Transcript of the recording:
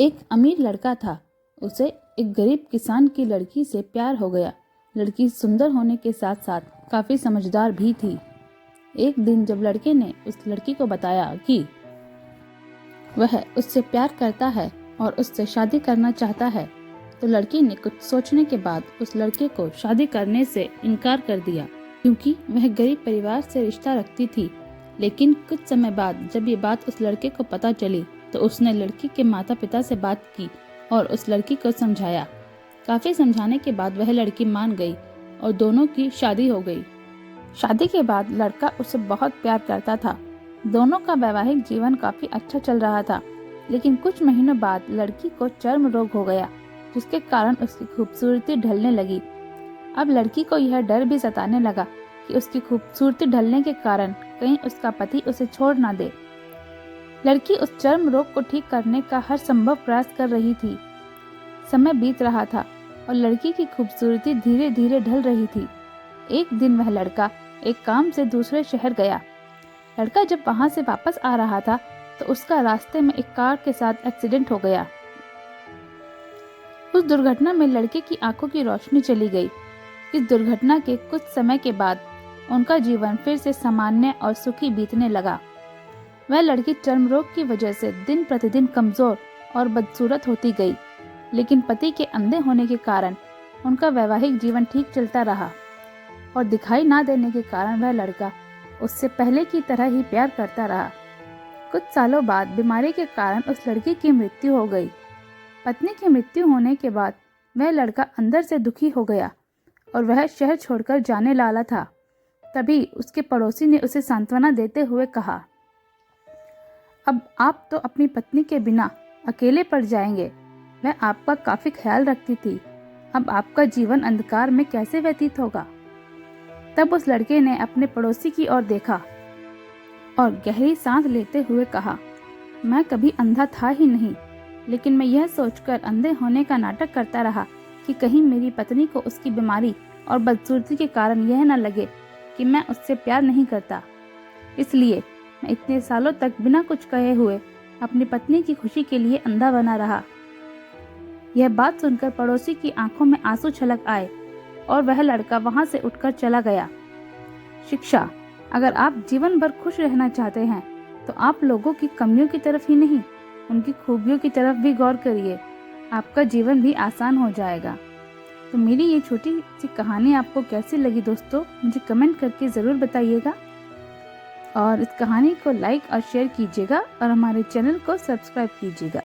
एक अमीर लड़का था। उसे एक गरीब किसान की लड़की से प्यार हो गया। लड़की सुंदर होने के साथ साथ काफ़ी समझदार भी थी। एक दिन जब लड़के ने उस लड़की को बताया कि वह उससे प्यार करता है और उससे शादी करना चाहता है, तो लड़की ने कुछ सोचने के बाद उस लड़के को शादी करने से इनकार कर दिया, क्योंकि वह गरीब परिवार से रिश्ता रखती थी। लेकिन कुछ समय बाद जब ये बात उस लड़के को पता चली, तो उसने लड़की के माता पिता से बात की और उस लड़की को समझाया। काफ़ी समझाने के बाद वह लड़की मान गई और दोनों की शादी हो गई। शादी के बाद लड़का उसे बहुत प्यार करता था। दोनों का वैवाहिक जीवन काफ़ी अच्छा चल रहा था। लेकिन कुछ महीनों बाद लड़की को चर्म रोग हो गया, जिसके कारण उसकी खूबसूरती ढलने लगी। अब लड़की को यह डर भी सताने लगा कि उसकी खूबसूरती ढलने के कारण कहीं उसका पति उसे छोड़ ना दे। लड़की उस चर्म रोग को ठीक करने का हर संभव प्रयास कर रही थी। समय बीत रहा था और लड़की की खूबसूरती धीरे धीरे ढल रही थी। एक दिन वह लड़का एक काम से दूसरे शहर गया। लड़का जब वहां से वापस आ रहा था, तो उसका रास्ते में एक कार के साथ एक्सीडेंट हो गया। उस दुर्घटना में लड़के की आंखों की रोशनी चली गई। इस दुर्घटना के कुछ समय के बाद उनका जीवन फिर से सामान्य और सुखी बीतने लगा। वह लड़की चर्म रोग की वजह से दिन प्रतिदिन कमजोर और बदसूरत होती गई, लेकिन पति के अंधे होने के कारण उनका वैवाहिक जीवन ठीक चलता रहा और दिखाई ना देने के कारण वह लड़का उससे पहले की तरह ही प्यार करता रहा। कुछ सालों बाद बीमारी के कारण उस लड़की की मृत्यु हो गई। पत्नी की मृत्यु होने के बाद वह लड़का अंदर से दुखी हो गया और वह शहर छोड़कर जाने वाला था। तभी उसके पड़ोसी ने उसे सांत्वना देते हुए कहा, अब आप तो अपनी पत्नी के बिना अकेले पड़ जाएंगे। वह आपका काफी ख्याल रखती थी। अब आपका जीवन अंधकार में कैसे व्यतीत होगा। तब उस लड़के ने अपने पड़ोसी की ओर देखा और गहरी सांस लेते हुए कहा, मैं कभी अंधा था ही नहीं, लेकिन मैं यह सोचकर अंधे होने का नाटक करता रहा कि कहीं मेरी पत्नी को उसकी बीमारी और बदसूरती के कारण यह न लगे कि मैं उससे प्यार नहीं करता। इसलिए मैं इतने सालों तक बिना कुछ कहे हुए अपनी पत्नी की खुशी के लिए अंधा बना रहा। यह बात सुनकर पड़ोसी की आंखों में आंसू छलक आए और वह लड़का वहां से उठकर चला गया। शिक्षा, अगर आप जीवन भर खुश रहना चाहते हैं, तो आप लोगों की कमियों की तरफ ही नहीं, उनकी खूबियों की तरफ भी गौर करिए। आपका जीवन भी आसान हो जाएगा। तो मेरी ये छोटी सी कहानी आपको कैसी लगी दोस्तों, मुझे कमेंट करके ज़रूर बताइएगा और इस कहानी को लाइक और शेयर कीजिएगा और हमारे चैनल को सब्सक्राइब कीजिएगा।